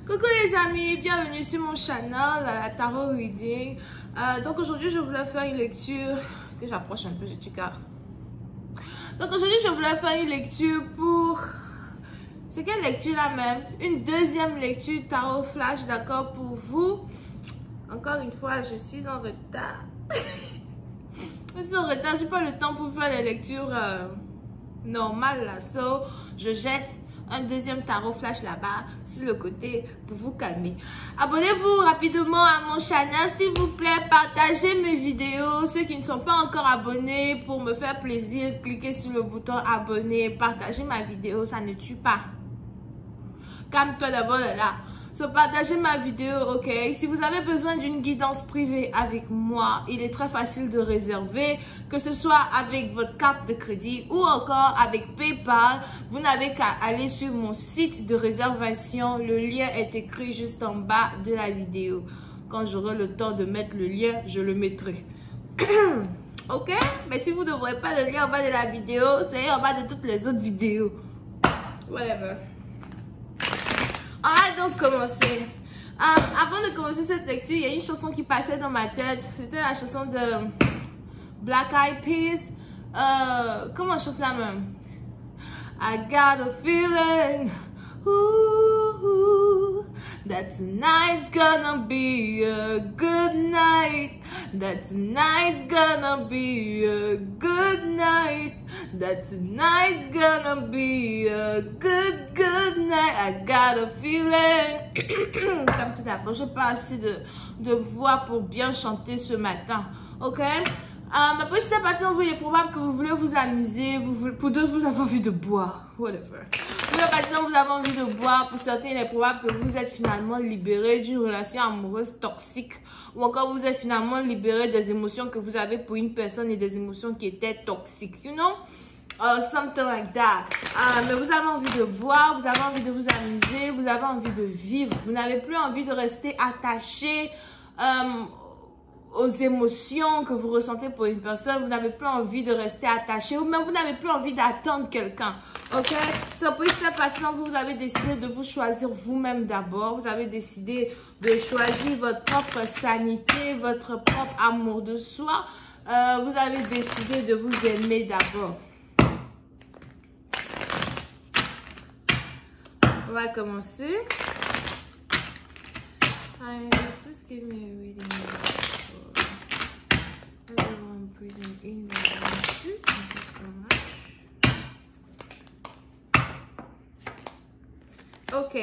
Coucou les amis, bienvenue sur mon channel, la Tarot Reading. Donc aujourd'hui je voulais faire une lecture, que j'approche un peu du car. Donc aujourd'hui je voulais faire une lecture pour... C'est quelle lecture là même? Une deuxième lecture Tarot Flash, d'accord, pour vous. Encore une fois, je suis en retard. Je suis en retard, je n'ai pas le temps pour faire les lectures normales là. So, je jette un deuxième tarot flash là-bas sur le côté pour vous calmer. Abonnez-vous rapidement à mon channel s'il vous plaît, partagez mes vidéos. Ceux qui ne sont pas encore abonnés, pour me faire plaisir, cliquez sur le bouton abonner, partagez ma vidéo, ça ne tue pas. Calme-toi d'abord là. So, partagez ma vidéo, ok? Si vous avez besoin d'une guidance privée avec moi, il est très facile de réserver, que ce soit avec votre carte de crédit ou encore avec PayPal. Vous n'avez qu'à aller sur mon site de réservation. Le lien est écrit juste en bas de la vidéo. Quand j'aurai le temps de mettre le lien, je le mettrai. Ok? Mais si vous ne voyez pas le lien en bas de la vidéo, c'est en bas de toutes les autres vidéos. Whatever. On va donc commencer. Avant de commencer cette lecture, il y a une chanson qui passait dans ma tête. C'était la chanson de Black Eyed Peas. Comment on chante là même? I got a feeling that tonight's gonna be a good night. That tonight's gonna be a good night. That tonight's gonna be a good night. I got a feeling. Comme tout d'abord, je n'ai pas assez de voix pour bien chanter ce matin. Ok? Après, si c'est pas tant, il est probable que vous voulez vous amuser. Pour d'autres, vous avez envie de boire. Whatever. Pour d'autres personnes, vous avez envie de boire. Pour certains, il est probable que vous êtes finalement libéré d'une relation amoureuse toxique. Ou encore, vous êtes finalement libéré des émotions que vous avez pour une personne et des émotions qui étaient toxiques. You know? Something like that. Mais vous avez envie de boire, vous avez envie de vous amuser, vous avez envie de vivre. Vous n'avez plus envie de rester attaché aux émotions que vous ressentez pour une personne. Vous n'avez plus envie de rester attaché ou même vous n'avez plus envie d'attendre quelqu'un. Ok? Ça peut être parce que vous avez décidé de vous choisir vous-même d'abord. Vous avez décidé de choisir votre propre sanité, votre propre amour de soi. Vous avez décidé de vous aimer d'abord. On va commencer. Please give me a reading. Everyone breathing in their noses. Thank you so much. Ok.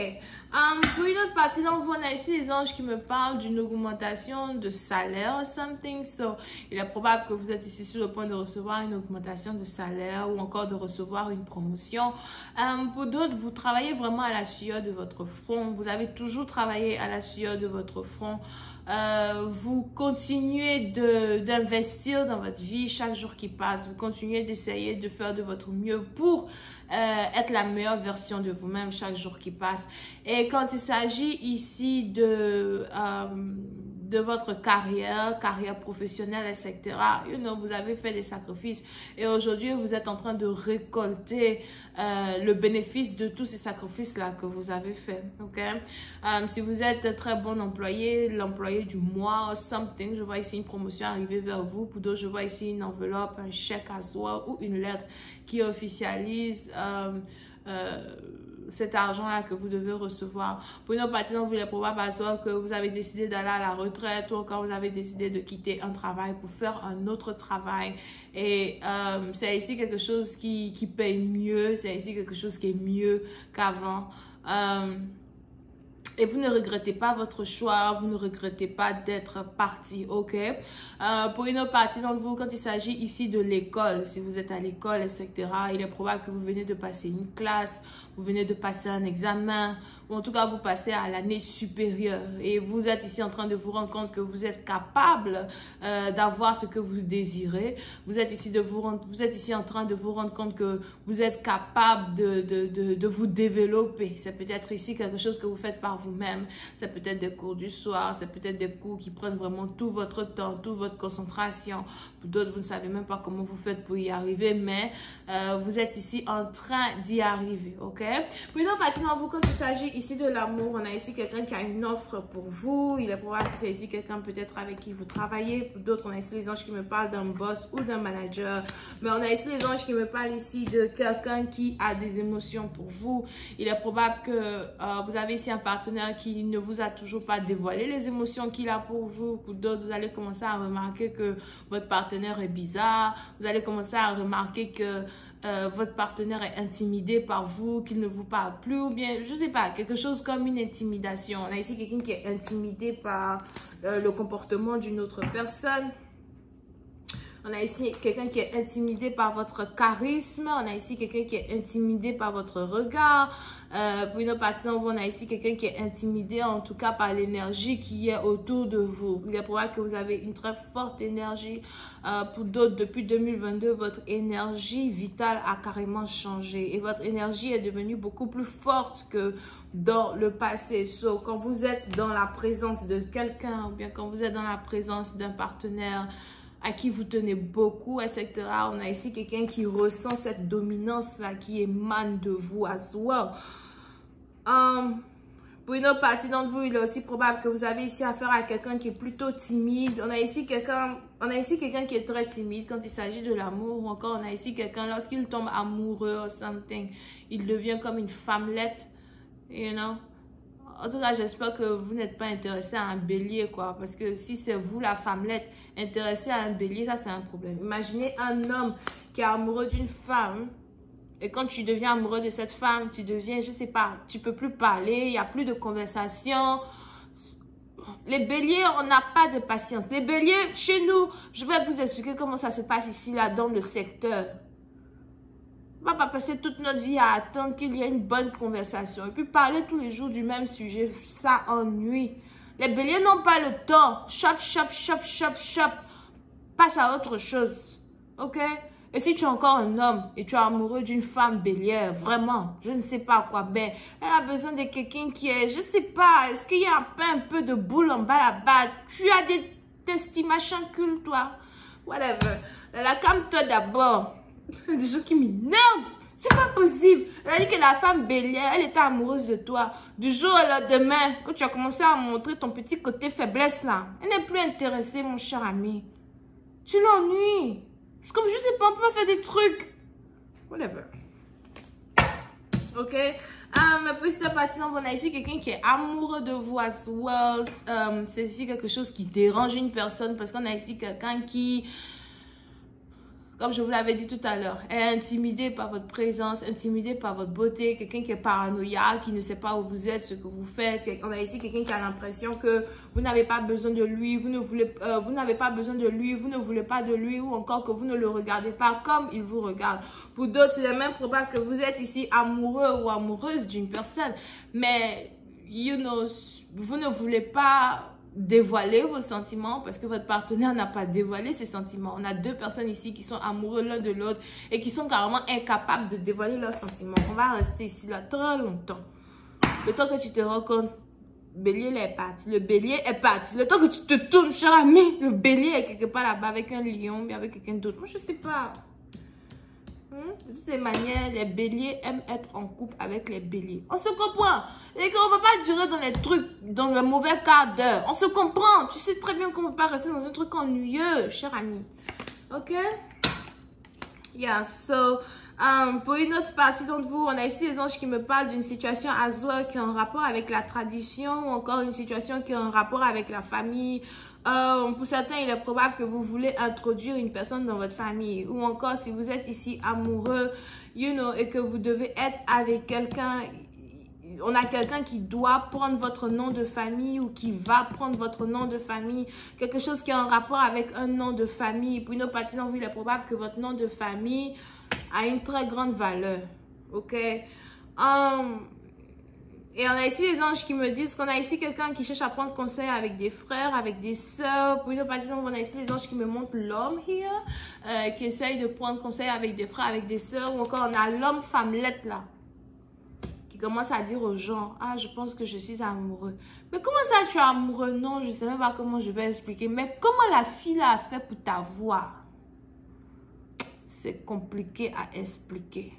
Pour une autre partie d'entre vous, on a ici les anges qui me parlent d'une augmentation de salaire, something. So, il est probable que vous êtes ici sur le point de recevoir une augmentation de salaire ou encore de recevoir une promotion. Pour d'autres, vous travaillez vraiment à la sueur de votre front. Vous avez toujours travaillé à la sueur de votre front. Vous continuez d'investir dans votre vie chaque jour qui passe. Vous continuez d'essayer de faire de votre mieux pour être la meilleure version de vous-même chaque jour qui passe. Et quand il s'agit ici de votre carrière professionnelle, etc., you know, vous avez fait des sacrifices et aujourd'hui, vous êtes en train de récolter le bénéfice de tous ces sacrifices-là que vous avez fait. Ok? Si vous êtes un très bon employé, l'employé du mois, something, je vois ici une promotion arriver vers vous. Pour d'autres, je vois ici une enveloppe, un chèque à soi ou une lettre qui officialise cet argent-là que vous devez recevoir. Pour une autre partie, vous est probable que vous avez décidé d'aller à la retraite ou encore vous avez décidé de quitter un travail pour faire un autre travail. Et c'est ici quelque chose qui paye mieux, c'est ici quelque chose qui est mieux qu'avant. Et vous ne regrettez pas votre choix, vous ne regrettez pas d'être parti, ok? Pour une autre partie d'entre vous, quand il s'agit ici de l'école, si vous êtes à l'école, etc., il est probable que vous venez de passer une classe, vous venez de passer un examen, ou en tout cas vous passez à l'année supérieure et vous êtes ici en train de vous rendre compte que vous êtes capable d'avoir ce que vous désirez. Vous êtes ici en train de vous rendre compte que vous êtes capable de vous développer. C'est peut-être ici quelque chose que vous faites par vous-même. C'est peut-être des cours du soir, c'est peut-être des cours qui prennent vraiment tout votre temps, toute votre concentration. Pour d'autres, vous ne savez même pas comment vous faites pour y arriver, mais vous êtes ici en train d'y arriver, ok? Pour une autre partie d'entre vous, quand il s'agit ici de l'amour, on a ici quelqu'un qui a une offre pour vous. Il est probable que c'est ici quelqu'un peut-être avec qui vous travaillez. Pour d'autres, on a ici les anges qui me parlent d'un boss ou d'un manager. Mais on a ici les anges qui me parlent ici de quelqu'un qui a des émotions pour vous. Il est probable que vous avez ici un partenaire qui ne vous a toujours pas dévoilé les émotions qu'il a pour vous. Pour d'autres, vous allez commencer à remarquer que votre partenaire est bizarre. Vous allez commencer à remarquer que votre partenaire est intimidé par vous, qu'il ne vous parle plus, ou bien, je sais pas, quelque chose comme une intimidation. On a ici quelqu'un qui est intimidé par le comportement d'une autre personne. On a ici quelqu'un qui est intimidé par votre charisme. On a ici quelqu'un qui est intimidé par votre regard. Pour une autre partie d'entre vous, on a ici quelqu'un qui est intimidé, en tout cas, par l'énergie qui est autour de vous. Il est probable que vous avez une très forte énergie. Pour d'autres, depuis 2022, votre énergie vitale a carrément changé. Et votre énergie est devenue beaucoup plus forte que dans le passé. So, quand vous êtes dans la présence de quelqu'un, ou bien quand vous êtes dans la présence d'un partenaire à qui vous tenez beaucoup, etc. On a ici quelqu'un qui ressent cette dominance-là qui émane de vous as well. Pour une autre partie d'entre vous, il est aussi probable que vous avez ici affaire à quelqu'un qui est plutôt timide. On a ici quelqu'un qui est très timide quand il s'agit de l'amour. Ou encore, on a ici quelqu'un, lorsqu'il tombe amoureux ou something, il devient comme une femmelette, you know. En tout cas, j'espère que vous n'êtes pas intéressé à un bélier, quoi. Parce que si c'est vous, la femmelette, intéressée à un bélier, ça, c'est un problème. Imaginez un homme qui est amoureux d'une femme. Et quand tu deviens amoureux de cette femme, tu deviens, je sais pas, tu peux plus parler, il n'y a plus de conversation. Les béliers, on n'a pas de patience. Les béliers, chez nous, je vais vous expliquer comment ça se passe ici, là, dans le secteur. On va pas passer toute notre vie à attendre qu'il y ait une bonne conversation. Et puis parler tous les jours du même sujet, ça ennuie. Les béliers n'ont pas le temps. Chop, chop, chop, chop, chop. Passe à autre chose. Ok? Et si tu es encore un homme et tu es amoureux d'une femme bélière, vraiment, je ne sais pas quoi, ben, elle a besoin de quelqu'un qui est, je sais pas, est-ce qu'il y a un peu de boule en bas là-bas? Tu as des testimachins cul, toi? Whatever. La calme-toi d'abord. Des gens qui m'énervent. C'est pas possible. Elle a dit que la femme bélière, elle était amoureuse de toi. Du jour au lendemain, quand tu as commencé à montrer ton petit côté faiblesse là, elle n'est plus intéressée, mon cher ami. Tu l'ennuies. C'est comme, je sais pas, on peut pas faire des trucs. Whatever. Ok? Mais pour cette partie, on a ici quelqu'un qui est amoureux de vous as well. C'est ici quelque chose qui dérange une personne parce qu'on a ici quelqu'un qui, comme je vous l'avais dit tout à l'heure, est intimidé par votre présence, intimidé par votre beauté, quelqu'un qui est paranoïaque, qui ne sait pas où vous êtes, ce que vous faites. On a ici quelqu'un qui a l'impression que vous n'avez pas besoin de lui, vous n'avez pas besoin de lui, vous ne voulez pas de lui, ou encore que vous ne le regardez pas comme il vous regarde. Pour d'autres, c'est même probable que vous êtes ici amoureux ou amoureuse d'une personne, mais, you know, vous ne voulez pas dévoiler vos sentiments parce que votre partenaire n'a pas dévoilé ses sentiments. On a deux personnes ici qui sont amoureux l'un de l'autre et qui sont carrément incapables de dévoiler leurs sentiments. On va rester ici là très longtemps. Le temps que tu te rends compte, bélier est parti. Le bélier est parti. Le temps que tu te tournes, cher ami, le bélier est quelque part là-bas avec un lion, mais avec quelqu'un d'autre. Moi, je sais pas. De toutes les manières, les béliers aiment être en couple avec les béliers. On se comprend. Et qu'on ne va pas durer dans les trucs, dans le mauvais quart d'heure. On se comprend. Tu sais très bien qu'on ne peut pas rester dans un truc ennuyeux, cher ami. Ok? Yeah, so, pour une autre partie d'entre vous, on a ici les anges qui me parlent d'une situation as well qui est en rapport avec la tradition ou encore une situation qui est en rapport avec la famille. Pour certains, il est probable que vous voulez introduire une personne dans votre famille. Ou encore, si vous êtes ici amoureux, you know, et que vous devez être avec quelqu'un, on a quelqu'un qui doit prendre votre nom de famille ou qui va prendre votre nom de famille. Quelque chose qui est en rapport avec un nom de famille. Pour une autre partie d'entre vous, il est probable que votre nom de famille a une très grande valeur. Ok? Et on a ici les anges qui me disent qu'on a ici quelqu'un qui cherche à prendre conseil avec des frères, avec des sœurs. Pour une autre partie, on a ici les anges qui me montrent l'homme here, qui essaye de prendre conseil avec des frères, avec des sœurs. Ou encore, on a l'homme femmelette là, qui commence à dire aux gens, ah, je pense que je suis amoureux. Mais comment ça, tu es amoureux? Non, je ne sais même pas comment je vais expliquer. Mais comment la fille là a fait pour t'avoir? c'est compliqué à expliquer.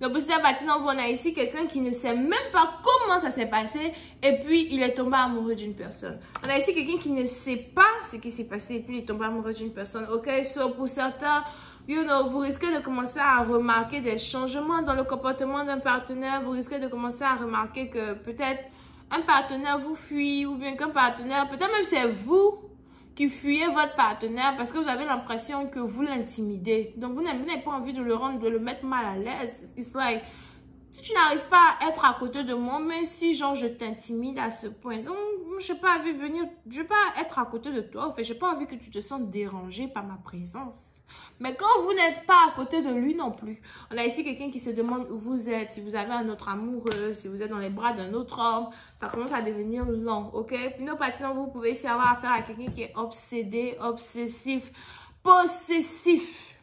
Donc, pour cette partie, on a ici quelqu'un qui ne sait même pas comment ça s'est passé et puis il est tombé amoureux d'une personne. On a ici quelqu'un qui ne sait pas ce qui s'est passé et puis il est tombé amoureux d'une personne. Ok, so pour certains, vous risquez de commencer à remarquer des changements dans le comportement d'un partenaire. Vous risquez de commencer à remarquer que peut-être un partenaire vous fuit ou bien qu'un partenaire, peut-être même c'est vous qui fuyez votre partenaire parce que vous avez l'impression que vous l'intimidez. Donc, vous n'avez pas envie de le mettre mal à l'aise. It's like, si tu n'arrives pas à être à côté de moi, mais si genre je t'intimide à ce point, donc je n'ai pas envie de venir, je n'ai pas être à côté de toi. En fait, je n'ai pas envie que tu te sentes dérangé par ma présence. Mais quand vous n'êtes pas à côté de lui non plus, on a ici quelqu'un qui se demande où vous êtes, si vous avez un autre amoureux, si vous êtes dans les bras d'un autre homme, ça commence à devenir long, ok? Puis nos patients, vous pouvez ici avoir affaire à quelqu'un qui est obsédé, obsessif, possessif.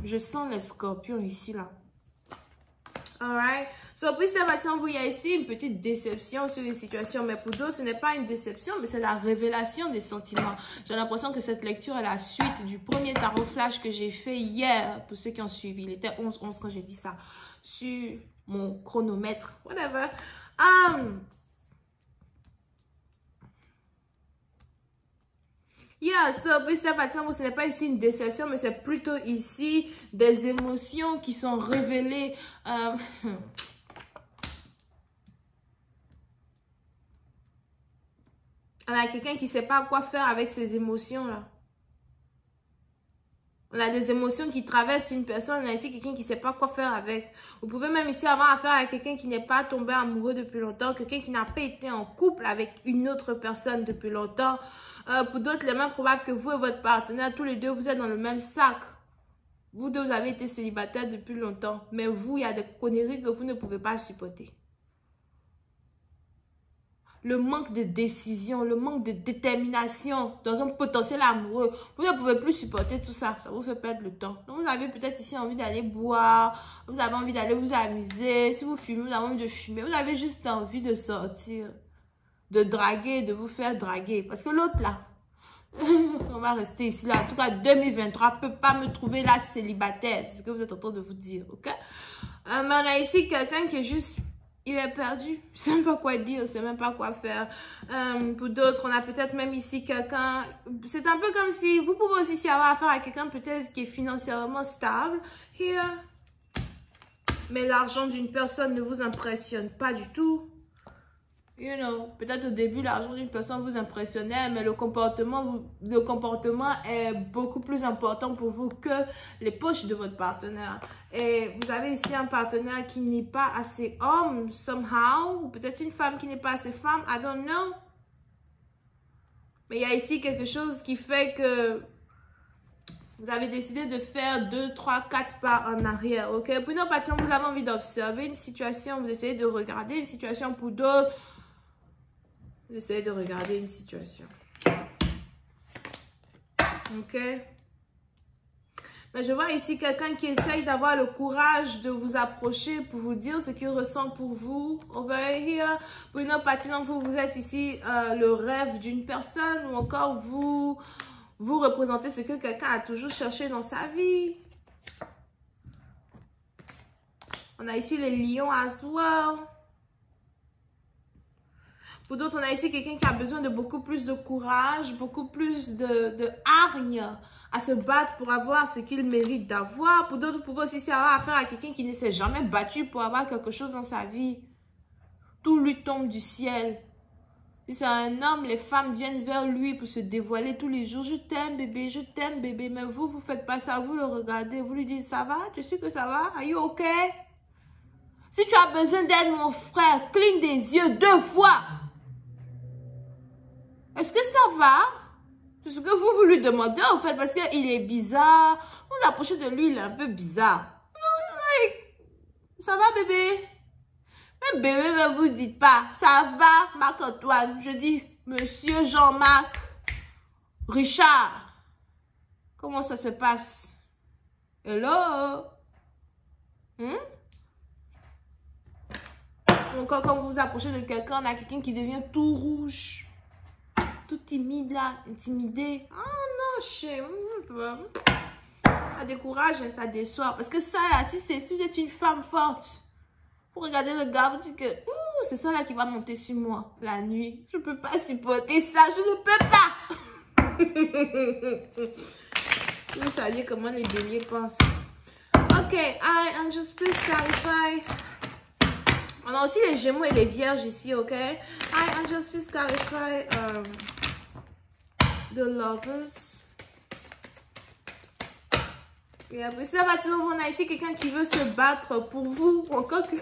Je sens les scorpions ici, là. Alright. So, pour cette patient, il y a ici une petite déception sur une situation, mais pour d'autres, ce n'est pas une déception, mais c'est la révélation des sentiments. J'ai l'impression que cette lecture est la suite du premier tarot flash que j'ai fait hier, pour ceux qui ont suivi. Il était 11-11 quand j'ai dit ça, sur mon chronomètre, whatever. Yeah, so, pour cette patient, ce n'est pas ici une déception, mais c'est plutôt ici des émotions qui sont révélées. On a quelqu'un qui ne sait pas quoi faire avec ces émotions-là. On a des émotions qui traversent une personne. On a ici quelqu'un qui ne sait pas quoi faire avec. Vous pouvez même ici avoir affaire à quelqu'un qui n'est pas tombé amoureux depuis longtemps. Quelqu'un qui n'a pas été en couple avec une autre personne depuis longtemps. Pour d'autres, il est même probable que vous et votre partenaire, tous les deux, vous êtes dans le même sac. Vous deux, vous avez été célibataires depuis longtemps. Mais vous, il y a des conneries que vous ne pouvez pas supporter. Le manque de décision, le manque de détermination dans un potentiel amoureux. Vous ne pouvez plus supporter tout ça. Ça vous fait perdre le temps. Donc, vous avez peut-être ici envie d'aller boire. Vous avez envie d'aller vous amuser. Si vous fumez, vous avez envie de fumer. Vous avez juste envie de sortir. De draguer, de vous faire draguer. Parce que l'autre là, on va rester ici là. En tout cas, 2023 ne peut pas me trouver là célibataire. C'est ce que vous êtes en train de vous dire, ok? Mais on a ici quelqu'un qui est juste... Il est perdu. Il ne sait même pas quoi dire, il ne sait même pas quoi faire. Pour d'autres, on a peut-être même ici quelqu'un... C'est un peu comme si... Vous pouvez aussi avoir affaire à quelqu'un peut-être qui est financièrement stable. Mais l'argent d'une personne ne vous impressionne pas du tout. Peut-être au début, l'argent d'une personne vous impressionnait, mais le comportement est beaucoup plus important pour vous que les poches de votre partenaire. Et vous avez ici un partenaire qui n'est pas assez homme, somehow, ou peut-être une femme qui n'est pas assez femme, I don't know. Mais il y a ici quelque chose qui fait que vous avez décidé de faire 2, 3, 4 pas en arrière, ok? Pour nos patients, vous avez envie d'observer une situation, vous essayez de regarder une situation. Pour d'autres, vous essayez de regarder une situation. Ok? Mais je vois ici quelqu'un qui essaye d'avoir le courage de vous approcher pour vous dire ce qu'il ressent pour vous. Over here. Pour une autre partie d'entre vous, vous êtes ici le rêve d'une personne ou encore vous représentez ce que quelqu'un a toujours cherché dans sa vie. On a ici les lions as well. Pour d'autres, on a ici quelqu'un qui a besoin de beaucoup plus de courage, beaucoup plus de hargne à se battre pour avoir ce qu'il mérite d'avoir. Pour d'autres, vous pouvez aussi avoir affaire à quelqu'un qui ne s'est jamais battu pour avoir quelque chose dans sa vie. Tout lui tombe du ciel. Si c'est un homme, les femmes viennent vers lui pour se dévoiler tous les jours. Je t'aime bébé, mais vous ne faites pas ça, vous le regardez, vous lui dites, ça va, tu sais que ça va, are you okay? Si tu as besoin d'aide, mon frère, cligne des yeux 2 fois. Est-ce que ça va? C'est ce que vous lui demandez en fait, parce qu'il est bizarre. Vous approchez de lui, il est un peu bizarre. Ça va bébé? Même bébé, ne vous dites pas. Ça va, Marc-Antoine? Je dis, monsieur Jean-Marc Richard. Comment ça se passe? Hello? Donc quand vous vous approchez de quelqu'un, on a quelqu'un qui devient tout rouge. Tout timide là, intimidé. Ah non, shame. Ça décourage, ça déçoit. Parce que ça, là, si vous êtes une femme forte, vous regardez le gars, vous dites que c'est ça là qui va monter sur moi la nuit. Je ne peux pas supporter ça, je ne peux pas. Vous savez comment les béliers pensent. Ok, I am just please clarify. On a aussi les gémeaux et les vierges ici, ok? I am just please clarify the lovers. Et après ça, on a ici quelqu'un qui veut se battre pour vous. Encore que...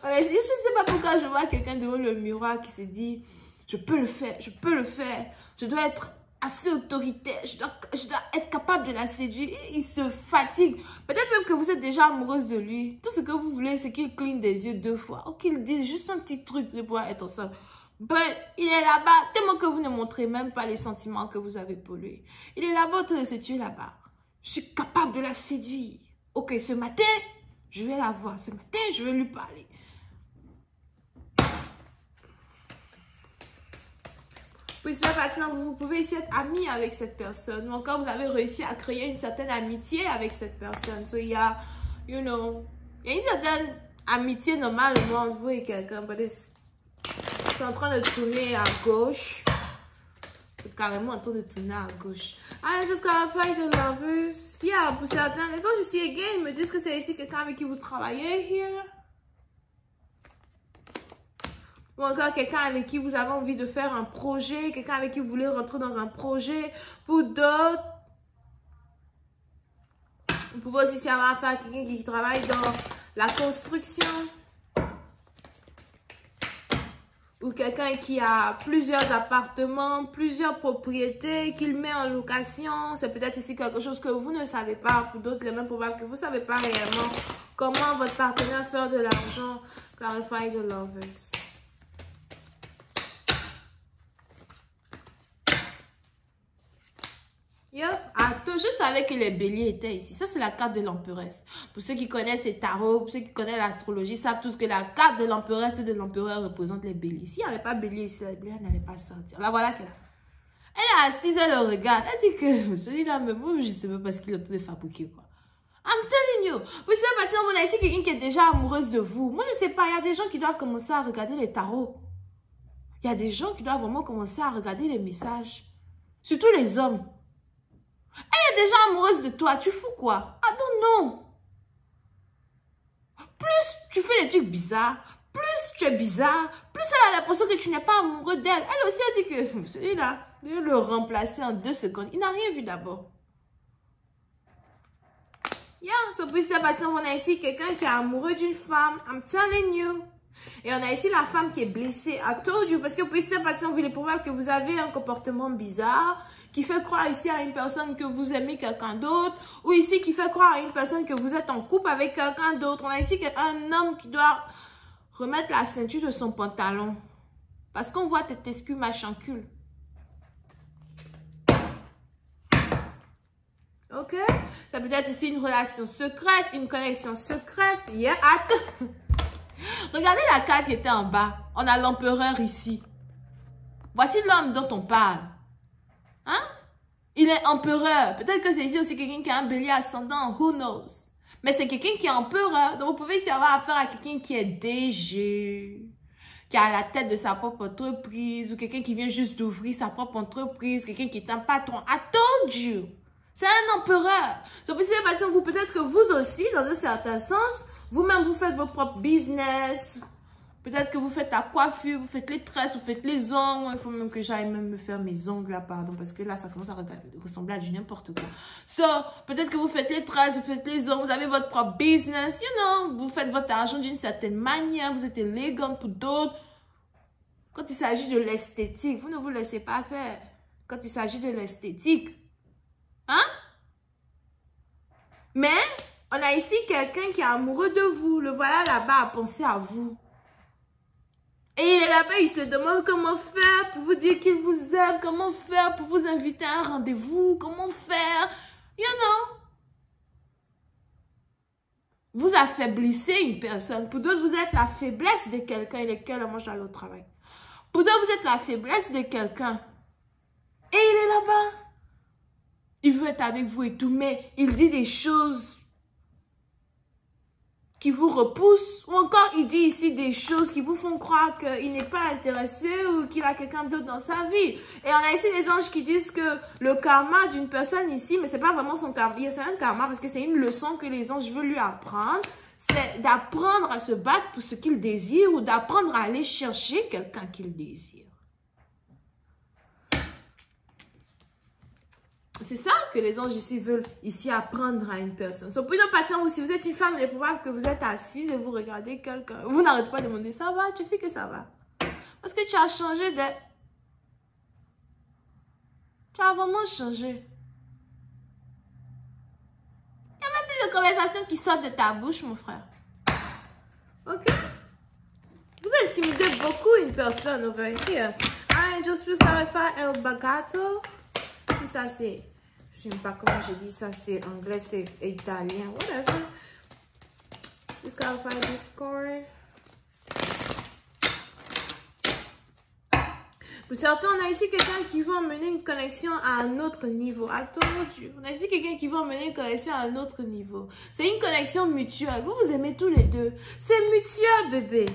Je ne sais pas pourquoi je vois quelqu'un devant le miroir qui se dit je peux le faire, je peux le faire. Je dois être assez autoritaire, je dois être capable de la séduire. Il se fatigue. Peut-être même que vous êtes déjà amoureuse de lui. Tout ce que vous voulez, c'est qu'il cligne des yeux 2 fois. Ou qu'il dise juste un petit truc de pouvoir être ensemble. But il est là-bas, tellement que vous ne montrez même pas les sentiments que vous avez pour lui. Il est là-bas en train de se tuer là-bas. Je suis capable de la séduire. Ok, ce matin, je vais la voir. Ce matin, je vais lui parler. Puis là, maintenant, vous pouvez essayer d'être ami avec cette personne. Ou encore, vous avez réussi à créer une certaine amitié avec cette personne. So, il y a, you know, il y a une certaine amitié normalement entre vous et quelqu'un. C'est en train de tourner à gauche. C'est carrément en train de tourner à gauche. I just clarify the lovers. Yeah, pour certains, les autres ici, again, me disent que c'est ici quelqu'un avec qui vous travaillez here. Ou encore quelqu'un avec qui vous avez envie de faire un projet, quelqu'un avec qui vous voulez rentrer dans un projet. Pour d'autres, vous pouvez aussi avoir affaire à quelqu'un qui travaille dans la construction. Ou quelqu'un qui a plusieurs appartements, plusieurs propriétés, qu'il met en location. C'est peut-être ici quelque chose que vous ne savez pas. Pour d'autres, il est même probable que vous ne savez pas réellement comment votre partenaire fait de l'argent. Clarify the lovers. Yep. Attends, je savais que les béliers étaient ici. Ça, c'est la carte de l'emperesse. Pour ceux qui connaissent les tarots, pour ceux qui connaissent l'astrologie, savent tous que la carte de l'emperesse et de l'empereur représente les béliers. S'il n'y avait pas bélier ici, les béliers n'allaient pas sortir. La voilà qu'elle a. Elle est assise, elle le regarde. Elle dit que celui-là, même moi, je ne sais pas parce qu'il est en train de fabriquer quoi. I'm telling you. Vous savez, parce qu'on a ici quelqu'un qui est déjà amoureuse de vous. Moi, je ne sais pas. Il y a des gens qui doivent commencer à regarder les tarots. Il y a des gens qui doivent vraiment commencer à regarder les messages. Surtout les hommes. Elle est déjà amoureuse de toi. Tu fous quoi? Ah non. Plus tu fais des trucs bizarres, plus tu es bizarre, plus elle a l'impression que tu n'es pas amoureux d'elle. Elle aussi a dit que celui-là, je vais le remplacer en 2 secondes. Il n'a rien vu d'abord. Yeah, so puis ça parce qu'on a ici quelqu'un qui est amoureux d'une femme. I'm telling you. Et on a ici la femme qui est blessée. I told you. Parce que puis ça parce qu'on est probable que vous avez un comportement bizarre qui fait croire ici à une personne que vous aimez quelqu'un d'autre, ou ici qui fait croire à une personne que vous êtes en couple avec quelqu'un d'autre. On a ici un homme qui doit remettre la ceinture de son pantalon. Parce qu'on voit tes tescules machincule. Ok? Ça peut être ici une relation secrète, une connexion secrète. Yeah, attends. Regardez la carte qui était en bas. On a l'empereur ici. Voici l'homme dont on parle. Hein? Il est empereur. Peut-être que c'est ici aussi quelqu'un qui a un bélier ascendant. Who knows? Mais c'est quelqu'un qui est empereur. Donc, vous pouvez ici avoir affaire à quelqu'un qui est DG, qui a la tête de sa propre entreprise, ou quelqu'un qui vient juste d'ouvrir sa propre entreprise, quelqu'un qui est un patron. I told you! C'est un empereur. Donc, vous, peut-être que vous aussi, dans un certain sens, vous-même, vous faites vos propres business. Peut-être que vous faites la coiffure, vous faites les tresses, vous faites les ongles. Il faut même que j'aille même me faire mes ongles là, pardon. Parce que là, ça commence à ressembler à du n'importe quoi. So, peut-être que vous faites les tresses, vous faites les ongles, vous avez votre propre business. You know, vous faites votre argent d'une certaine manière. Vous êtes élégant pour d'autres. Quand il s'agit de l'esthétique, vous ne vous laissez pas faire. Quand il s'agit de l'esthétique. Hein? Mais, on a ici quelqu'un qui est amoureux de vous. Le voilà là-bas à penser à vous. Et il est là-bas, il se demande comment faire pour vous dire qu'il vous aime, comment faire pour vous inviter à un rendez-vous, comment faire, you know. Vous affaiblissez une personne. Pour d'autres, vous êtes la faiblesse de quelqu'un et lequel mange à l'autre travail. Pour d'autres, vous êtes la faiblesse de quelqu'un. Et il est là-bas. il veut être avec vous et tout, mais il dit des choses qui vous repoussent, ou encore il dit ici des choses qui vous font croire qu'il n'est pas intéressé ou qu'il a quelqu'un d'autre dans sa vie. Et on a ici des anges qui disent que le karma d'une personne ici, mais c'est pas vraiment son karma, c'est un karma parce que c'est une leçon que les anges veulent lui apprendre, c'est d'apprendre à se battre pour ce qu'il désire ou d'apprendre à aller chercher quelqu'un qu'il désire. C'est ça que les anges ici veulent ici apprendre à une personne. So, pour une partir où si vous êtes une femme, il est probable que vous êtes assise et vous regardez quelqu'un. Vous n'arrêtez pas de demander ça va, tu sais que ça va. Parce que tu as changé de... Tu as vraiment changé. Il n'y a même plus de conversation qui sortent de ta bouche, mon frère. Ok? Vous intimidez beaucoup une personne over here. Just please clarify El Bagato. Ça c'est, je sais pas comment je dis ça, c'est anglais, c'est italien, whatever. Just clarify Discord. Pour certains, on a ici quelqu'un qui veut emmener une connexion à un autre niveau. Attends, Dieu. On a ici quelqu'un qui veut emmener une connexion à un autre niveau. C'est une connexion mutuelle. Vous vous aimez tous les deux. C'est mutuel, bébé.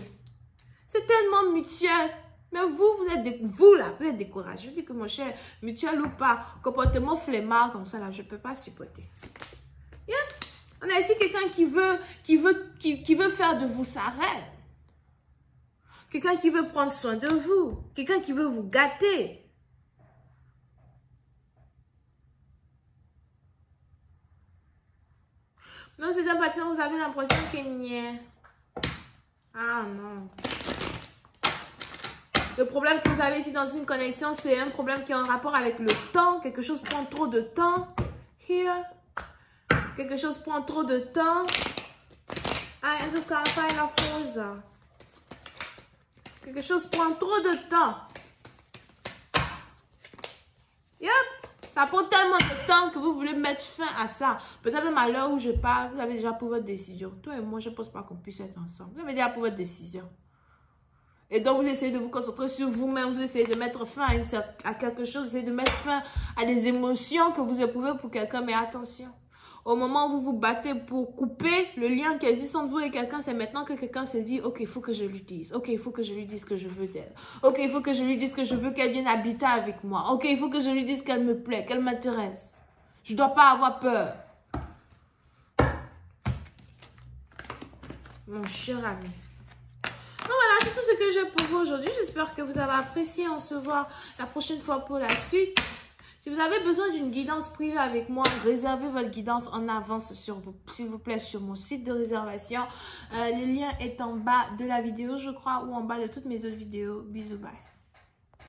C'est tellement mutuel. Mais vous êtes découragé. Je dis que mon cher, mutuel ou pas, comportement flemmard comme ça, là, je peux pas supporter. Yeah. On a ici quelqu'un qui veut faire de vous sa reine. Quelqu'un qui veut prendre soin de vous. Quelqu'un qui veut vous gâter. Non, c'est un patient, vous avez l'impression qu'il n'y est. Ah non. Le problème que vous avez ici dans une connexion, c'est un problème qui est en rapport avec le temps. Quelque chose prend trop de temps. Here. Quelque chose prend trop de temps. I am just clarifying la force. Quelque chose prend trop de temps. Yep. Ça prend tellement de temps que vous voulez mettre fin à ça. Peut-être même à l'heure où je parle, vous avez déjà pris votre décision. Toi et moi, je ne pense pas qu'on puisse être ensemble. Vous avez déjà pris votre décision. Et donc, vous essayez de vous concentrer sur vous-même. Vous essayez de mettre fin à quelque chose. Vous essayez de mettre fin à des émotions que vous éprouvez pour quelqu'un. Mais attention, au moment où vous vous battez pour couper le lien qui existe entre vous et quelqu'un, c'est maintenant que quelqu'un se dit, ok, il faut que je lui dise. Ok, il faut que je lui dise que je veux d'elle. Ok, il faut que je lui dise que je veux qu'elle vienne habiter avec moi. Ok, il faut que je lui dise qu'elle me plaît, qu'elle m'intéresse. Je ne dois pas avoir peur. Mon cher ami. Donc voilà, c'est tout ce que j'ai pour vous aujourd'hui. J'espère que vous avez apprécié. On se voit la prochaine fois pour la suite. Si vous avez besoin d'une guidance privée avec moi, réservez votre guidance en avance s'il vous plaît, sur mon site de réservation. Le lien est en bas de la vidéo, je crois, ou en bas de toutes mes autres vidéos. Bisous, bye.